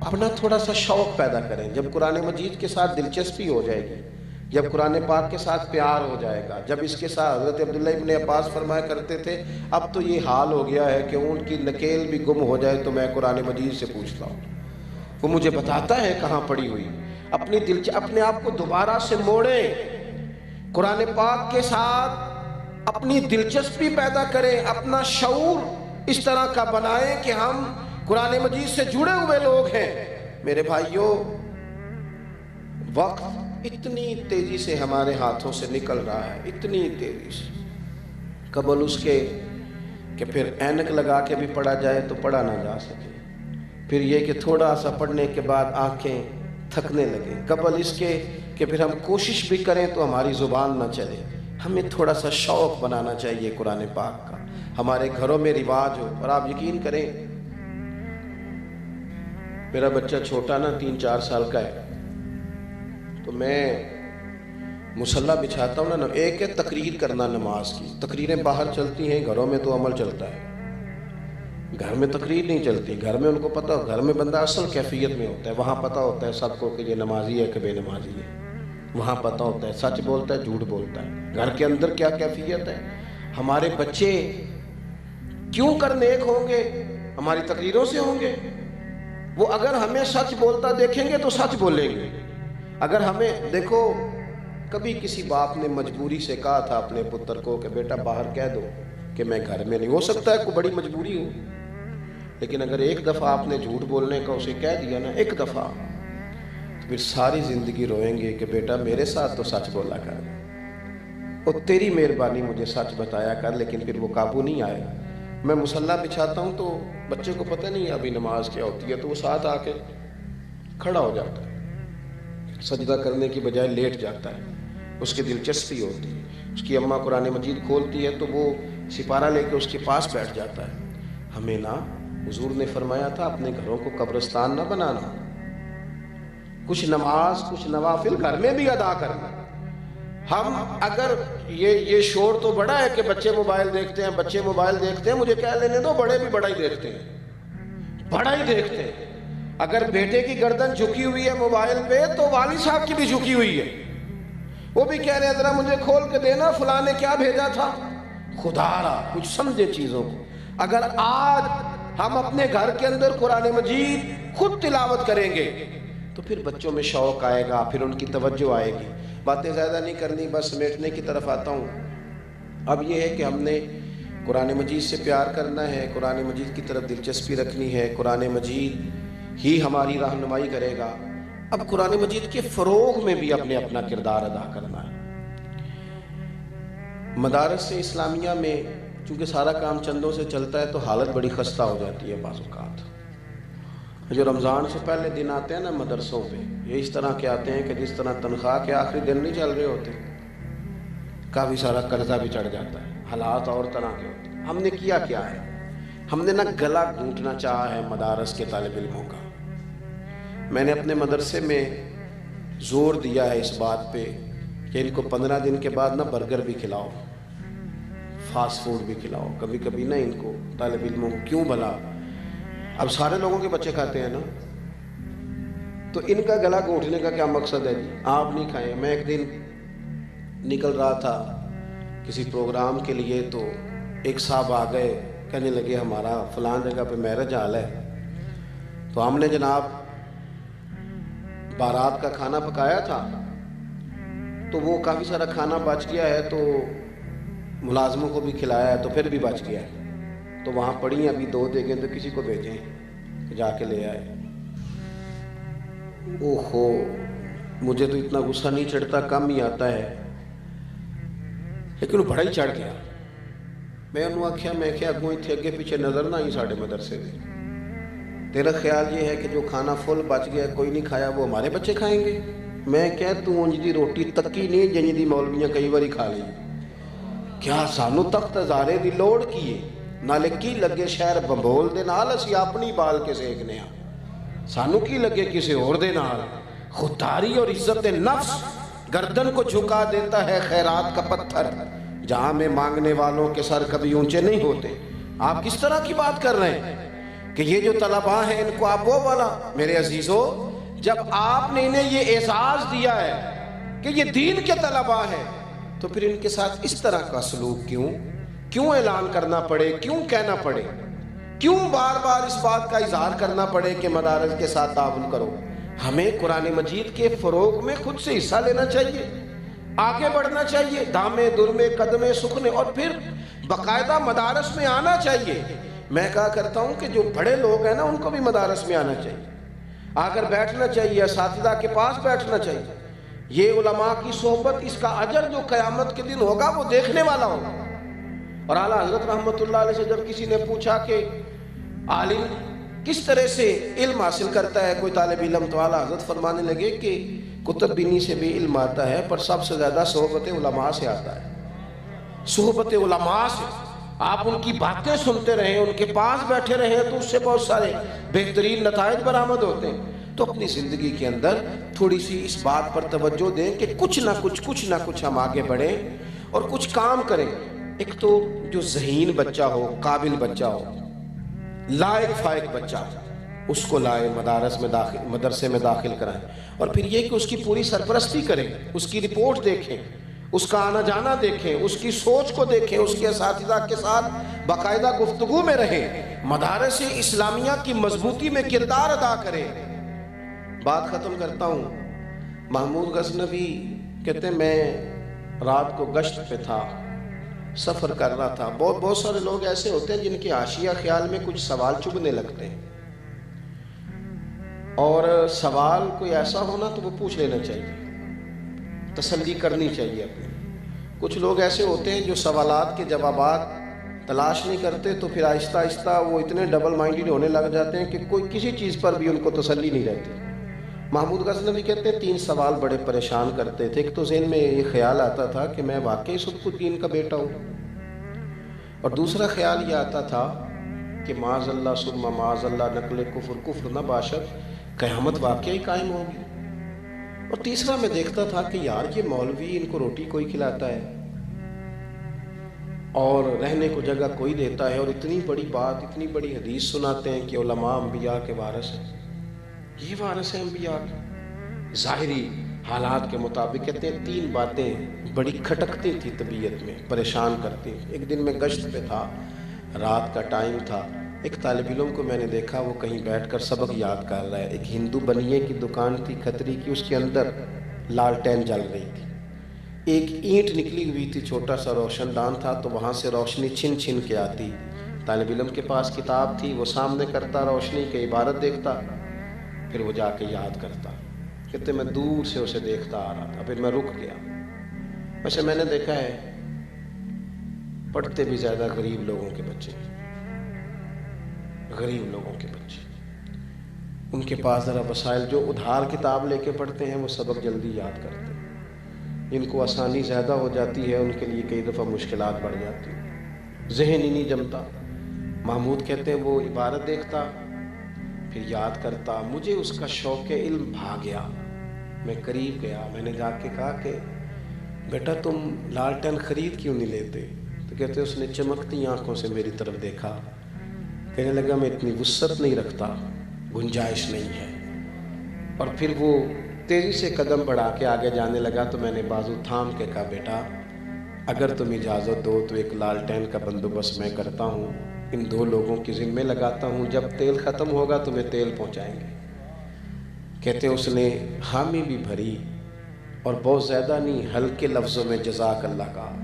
اپنا تھوڑا سا شوق پیدا کریں. جب قرآن مجید کے ساتھ دلچسپی ہو جائے گی، جب قرآن پاک کے ساتھ پیار ہو جائے گا، جب اس کے ساتھ حضرت عبداللہ ابن عباس فرمایا کرتے تھے اب تو یہ حال ہو گیا ہے کہ اونٹ کی نکیل بھی گم ہو جائے تو میں قرآن مجید سے پوچھتا ہوں، وہ مجھے بتاتا ہے کہاں پڑی ہوئی. اپنے آپ کو دوبارہ سے موڑیں، قرآن پاک کے ساتھ اپنی دلچسپی پیدا کریں، اپنا شعور اس طرح کا بنائیں کہ ہم قرآن مجید سے جڑے ہوئے لوگ ہیں. میرے بھائیوں، وقت اتنی تیزی سے ہمارے ہاتھوں سے نکل رہا ہے، اتنی تیزی سے، قبل اس کے کہ پھر اینک لگا کے بھی پڑھا جائے تو پڑھا نہ جا سکے، پھر یہ کہ تھوڑا سا پڑھنے کے بعد آنکھیں تھکنے لگیں، قبل اس کے کہ پھر ہم کوشش بھی کریں تو ہماری زبان نہ چلے. ہمیں تھوڑا سا شوق بنانا چاہیے قرآن پاک کا، ہمارے گھروں میں رواج ہو. اور آپ یقین کریں، میرا بچہ چھوٹا نا 3-4 سال کا ہے، تو میں مصلی بچھاتا ہوں نا، ایک ہے تقریر کرنا نماز کی. تقریریں باہر چلتی ہیں، گھروں میں تو عمل چلتا ہے. گھر میں تقریر نہیں چلتی، گھر میں ان کو پتہ ہو، گھر میں بندہ اصل کیفیت میں ہوتا ہے، وہاں پتہ ہوتا ہے سب کو کہ یہ نمازی ہے کہ بے نمازی ہے، وہاں پتہ ہوتا ہے سچ بولتا ہے جھوٹ بولتا ہے. گھر کے اندر کیا کیفیت ہے. ہمارے بچے کیوں کر نیک ہوں گے؟ ہماری تقریروں سے ہوں گے. وہ اگر ہمیں سچ بولتا دیکھیں گے تو سچ بولیں گے. اگر ہمیں دیکھو، کبھی کسی باپ نے مجبوری سے کہا تھا اپنے پتر کو کہ بیٹا باہر کہہ دو کہ میں گھر میں نہیں، ہو سکتا ہے کوئی بڑی مجبوری ہو، لیکن اگر ایک دفعہ آپ نے جھوٹ بولنے کا اسے کہہ دیا نا، ایک دفعہ، تو پھر ساری زندگی روئیں گے کہ بیٹا میرے ساتھ تو سچ بولا کر، اور تیری مہربانی مجھے سچ بتایا کر. لیکن پھر وہ قابو نہیں آئے. میں مصلی بچھاتا ہوں تو بچے کو پتہ نہیں ہے ابھی نماز کیا ہوتی ہے، تو وہ ساتھ آ کے کھڑا ہو جاتا ہے، سجدہ کرنے کی بجائے لیٹ جاتا ہے. اس کی دلچسپی ہوتی ہے، اس کی اماں قرآن مجید کھولتی ہے تو وہ سپارہ لے کے اس کے پاس بیٹھ جاتا ہے. ہمیں نا حضور نے فرمایا تھا اپنے گھروں کو قبرستان نہ بنانا، کچھ نماز کچھ نوافل گھر میں بھی ادا کرنا. ہم اگر یہ شور تو بڑا ہے کہ بچے موبائل دیکھتے ہیں، بچے موبائل دیکھتے ہیں، مجھے کہہ لینے دو، بڑے بھی بڑا ہی دیکھتے ہیں، بڑا ہی دیکھتے ہیں. اگر بیٹے کی گردن جھکی ہوئی ہے موبائل پہ تو والد صاحب کی بھی جھکی ہوئی ہے، وہ بھی کہہ رہے ہیں ذرا مجھے کھول کے دینا، فلاں نے کیا بھیجا تھا. خدا را کچھ سمجھے چیزوں کو. اگر آج ہم اپنے گھر کے اندر قرآن مجید خود تلاوت کریں گے تو پھر بچوں میں شوق آئے گا، پھر ان کی توجہ آئے گی. باتیں زیادہ نہیں کرنی، بس سمیٹنے کی طرف آتا ہوں. اب یہ ہے کہ ہم نے قرآن مجید سے پیار کرنا ہے، قرآن مجید کی طرف دلچسپی رکھنی ہے، قرآن مجید ہی ہماری رہنمائی کرے گا. اب قرآن مجید کے فروغ میں بھی اپنا کردار ادا کرنا ہے. مدارس اسلامیہ میں چونکہ سارا کام چندوں سے چلتا ہے تو حالت بڑی خستہ ہو جاتی ہے بعض اوقات. جو رمضان سے پہلے دن آتے ہیں نا مدرسوں پہ، یہ اس طرح کے آتے ہیں کہ جس طرح تنخواہ کے آخری دن نہیں چل رہے ہوتے، کافی سارا قرضہ بھی چڑھ جاتا ہے، حالات اور طرح کے ہوتے ہیں. ہم نے کیا ہے؟ ہم نے نا گلا گھونٹنا چاہا ہے مدارس کے طالب علموں کا. میں نے اپنے مدرسے میں زور دیا ہے اس بات پہ کہ ان کو 15 دن کے بعد نا برگر بھی کھلاؤ، فاسٹ فوڈ بھی کھلاؤ، کبھی کبھی نا ان کو طالب علموں کو. کیوں بھلا؟ اب سارے لوگوں کے بچے کھاتے ہیں نا، تو ان کا گلا گھونٹنے کا کیا مقصد ہے جی؟ آپ نہیں کھائیں. میں ایک دن نکل رہا تھا کسی پروگرام کے لیے تو ایک صاحب آ گئے، کہنے لگے ہمارا فلان جگہ پہ میرج حال ہے. تو ہم نے جناب بارات کا کھانا پکایا تھا، تو وہ کافی سارا کھانا بچ گیا ہے، تو ملازموں کو بھی کھلایا ہے تو پھر بھی بچ گیا ہے. تو وہاں پڑی ہیں ابھی 2 دیگیں، تو کسی کو بھیجیں کہ جا کے لے آئے. اوہو، مجھے تو اتنا غصہ نہیں چڑھتا، کم ہی آتا ہے، لیکن وہ بڑا ہی چڑھ گیا. میں انہوں آکھیا میں کیا اگوں تھے اگے پیچھے نظر نہ آئی ساڑھے مدرسے دے. تیرا خیال یہ ہے کہ جو کھانا فل بچ گیا کوئی نہیں کھایا وہ ہمارے بچے کھائیں گے؟ میں کہہ تو انج دی روٹی تکی نہیں جنج دی مولویاں کئی باری کھا لی. کیا سانو تخت ہزارے دی لوڑ کیے؟ نالے کی لگے شہر بمبول دے نال اسی اپنی بال کے سیکنے ہاں، سانو کی لگے کسی اور دے نال. خودداری اور عزت نفس گردن کو جھکا دیتا ہے خیرات کا پتھر، جہاں میں مانگنے والوں کے سر کبھی اونچے نہیں ہوتے. آپ کس طرح کی بات کر رہے ہیں کہ یہ جو طلباء ہیں ان کو آپ وہ والا. میرے عزیزو، جب آپ نے انہیں یہ اعزاز دیا ہے کہ یہ دین کے طلباء ہیں تو پھر ان کے ساتھ اس طرح کا سلوک کیوں اعلان کرنا پڑے، کیوں کہنا پڑے، کیوں بار بار اس بات کا اظہار کرنا پڑے کہ مدارس کے ساتھ تعاون کرو؟ ہمیں قرآن مجید کے فروغ میں خود سے حصہ لینا چاہیے، آگے بڑھنا چاہیے، دامے درمے قدمے سکھنے، اور پھر باقاعدہ مدارس میں آنا چاہیے. میں کہا کرتا ہوں کہ جو بڑے لوگ ہیں نا ان کو بھی مدارس میں آنا چاہیے، آ کر بیٹھنا چاہیے، اساتذہ کے پاس بیٹھنا چاہیے. یہ علماء کی صحبت، اس کا اجر جو قیامت کے دن ہوگا وہ دیکھنے والا ہوگا. اور اعلیٰ حضرت رحمۃ اللہ علیہ سے جب کسی نے پوچھا کہ عالم کس طرح سے علم حاصل کرتا ہے کوئی طالب علم، تو اعلیٰ حضرت فرمانے لگے کہ کتب بینی سے بھی علم آتا ہے، پر سب سے زیادہ صحبت علماء سے آتا ہے. صحبت علماء سے آپ ان کی باتیں سنتے رہیں، ان کے پاس بیٹھے رہیں تو اس سے بہت سارے بہترین نتائج برآمد ہوتے ہیں. تو اپنی زندگی کے اندر تھوڑی سی اس بات پر توجہ دیں کہ کچھ نہ کچھ ہم آگے بڑھیں اور کچھ کام کریں. ایک تو جو ذہین بچہ ہو، قابل بچہ ہو، لائق فائق بچہ، اس کو لائے مدرسے میں داخل کرائیں، اور پھر یہ کہ اس کی پوری سرپرستی کریں، اس کی رپورٹ دیکھیں، اس کا آنا جانا دیکھیں، اس کی سوچ کو دیکھیں، اس کے اساتذہ کے ساتھ باقاعدہ گفتگو میں رہیں، مدارس اسلامیہ کی مضبوطی میں کردار ادا کریں. بات ختم کرتا ہوں. محمود غزنوی کہتے ہیں میں رات کو گشت پہ تھا، سفر کر رہا تھا. بہت سارے لوگ ایسے ہوتے ہیں جن کے حاشیہ خیال میں کچھ سوال چبھنے لگتے ہیں، اور سوال کوئی ایسا ہونا تو وہ پوچھ لینا چاہیے، تسلی کرنی چاہیے اپنی. کچھ لوگ ایسے ہوتے ہیں جو سوالات کے جوابات تلاش نہیں کرتے، تو پھر آہستہ آہستہ وہ اتنے ڈبل مائنڈڈ ہونے لگ جاتے ہیں کہ کوئی کسی چیز پر بھی ان کو تسلی نہیں رہتی. محمود غزنوی کہتے ہیں 3 سوال بڑے پریشان کرتے تھے. ایک تو ذہن میں یہ خیال آتا تھا کہ میں واقعی صبح الدین کا بیٹا ہوں، اور دوسرا خیال یہ آتا تھا کہ معاذ اللہ ثم معاذ اللہ نقل کفر نہ باشد، قیامت واقعی قائم ہوگی. اور تیسرا میں دیکھتا تھا کہ یار یہ مولوی ان کو روٹی کوئی کھلاتا ہے اور رہنے کو جگہ کوئی دیتا ہے، اور اتنی بڑی بات، اتنی بڑی حدیث سناتے ہیں کہ علماء انبیاء کے وارث ہیں. یہ وارث ہیں انبیاء کے. ظاہری حالات کے مطابق کہتے ہیں 3 باتیں بڑی کھٹکتی تھی طبیعت میں، پریشان کرتی. ایک دن میں گشت پہ تھا، رات کا ٹائم تھا. ایک طالب علم کو میں نے دیکھا وہ کہیں بیٹھ کر سبق یاد کر رہا ہے. ایک ہندو بنیے کی دکان تھی کھتری کی، اس کے اندر لالٹین جل رہی تھی. ایک اینٹ نکلی ہوئی تھی، چھوٹا سا روشن دان تھا، تو وہاں سے روشنی چھن چھن کے آتی. طالب علم کے پاس کتاب تھی، وہ سامنے کرتا روشنی کی عبارت دیکھتا، پھر وہ جا کے یاد کرتا. کہتے میں دور سے اسے دیکھتا آ رہا تھا، پھر میں رک گیا. ویسے میں نے دیکھا ہے پڑھتے بھی زیادہ غریب لوگوں کے بچے، غریب لوگوں کے بچے، ان کے پاس ذرا وسائل، جو ادھار کتاب لے کے پڑھتے ہیں وہ سبق جلدی یاد کرتے ہیں. جن کو آسانی زیادہ ہو جاتی ہے ان کے لیے کئی دفعہ مشکلات بڑھ جاتی ہیں، ذہن ہی نہیں جمتا. محمود کہتے ہیں وہ عبارت دیکھتا پھر یاد کرتا. مجھے اس کا شوق علم بھا گیا. میں قریب گیا، میں نے جا کے کہا کہ بیٹا تم لالٹین خرید کیوں نہیں لیتے؟ تو کہتے اس نے چمکتی آنکھوں سے میری طرف دیکھا، کہنے لگا میں اتنی وسعت نہیں رکھتا، گنجائش نہیں ہے. اور پھر وہ تیزی سے قدم بڑھا کے آگے جانے لگا تو میں نے بازو تھام کے کہا بیٹا اگر تم اجازت دو تو ایک لالٹین کا بندوبست میں کرتا ہوں، ان 2 لوگوں کی ذمہ لگاتا ہوں، جب تیل ختم ہوگا تمہیں تیل پہنچائیں گے. کہتے اس نے حامی بھی بھری اور بہت زیادہ نہیں، ہلکے لفظوں میں جزاک اللہ کہا.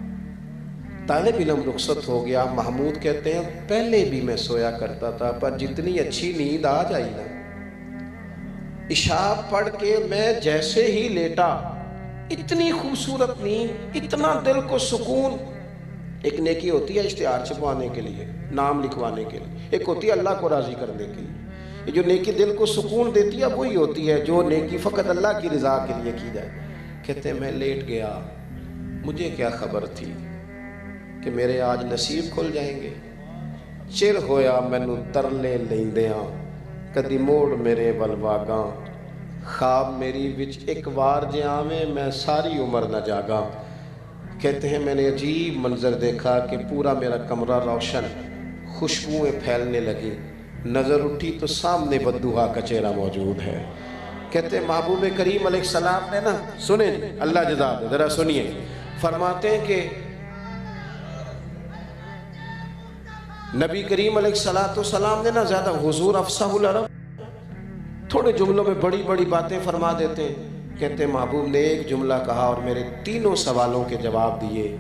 طالب علم رخصت ہو گیا. محمود کہتے ہیں پہلے بھی میں سویا کرتا تھا، پر جتنی اچھی نیند آ جائی نا، عشاء پڑھ کے میں جیسے ہی لیٹا، اتنی خوبصورت نیند، اتنا دل کو سکون. ایک نیکی ہوتی ہے اشتہار چھپوانے کے لیے، نام لکھوانے کے لیے، ایک ہوتی ہے اللہ کو راضی کرنے کے لیے. یہ جو نیکی دل کو سکون دیتی ہے وہی ہوتی ہے جو نیکی فقط اللہ کی رضا کے لیے کی جائے. کہتے ہیں میں لیٹ گیا، مجھے کیا خبر تھی کہ میرے آج نصیب کھل جائیں گے. چر ہویا مینوں ترلے لیندیاں، کدی موڑ میرے ولواگاں، خواب میری وچ ایک وار جے آویں میں ساری عمر نہ جاگاں. کہتے ہیں میں نے عجیب منظر دیکھا کہ پورا میرا کمرہ روشن، خوشبوئیں پھیلنے لگی. نظر اٹھی تو سامنے بدوہا کا چہرہ موجود ہے. کہتے ہیں محبوب کریم علیہ السلام نے نا، سنیں اللہ جزا دے، ذرا سنیے، فرماتے ہیں کہ نبی کریم علیہ السلام نے نا زیادہ حضور افصح العرب، تھوڑے جملوں میں بڑی بڑی باتیں فرما دیتے ہیں. کہتے ہیں محبوب نے ایک جملہ کہا اور میرے تینوں سوالوں کے جواب دیے.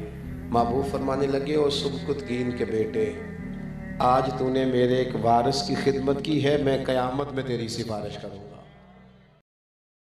محبوب فرمانے لگے، او سبکتگین کے بیٹے، آج تو نے میرے ایک وارث کی خدمت کی ہے، میں قیامت میں تیری سفارش کروں گا.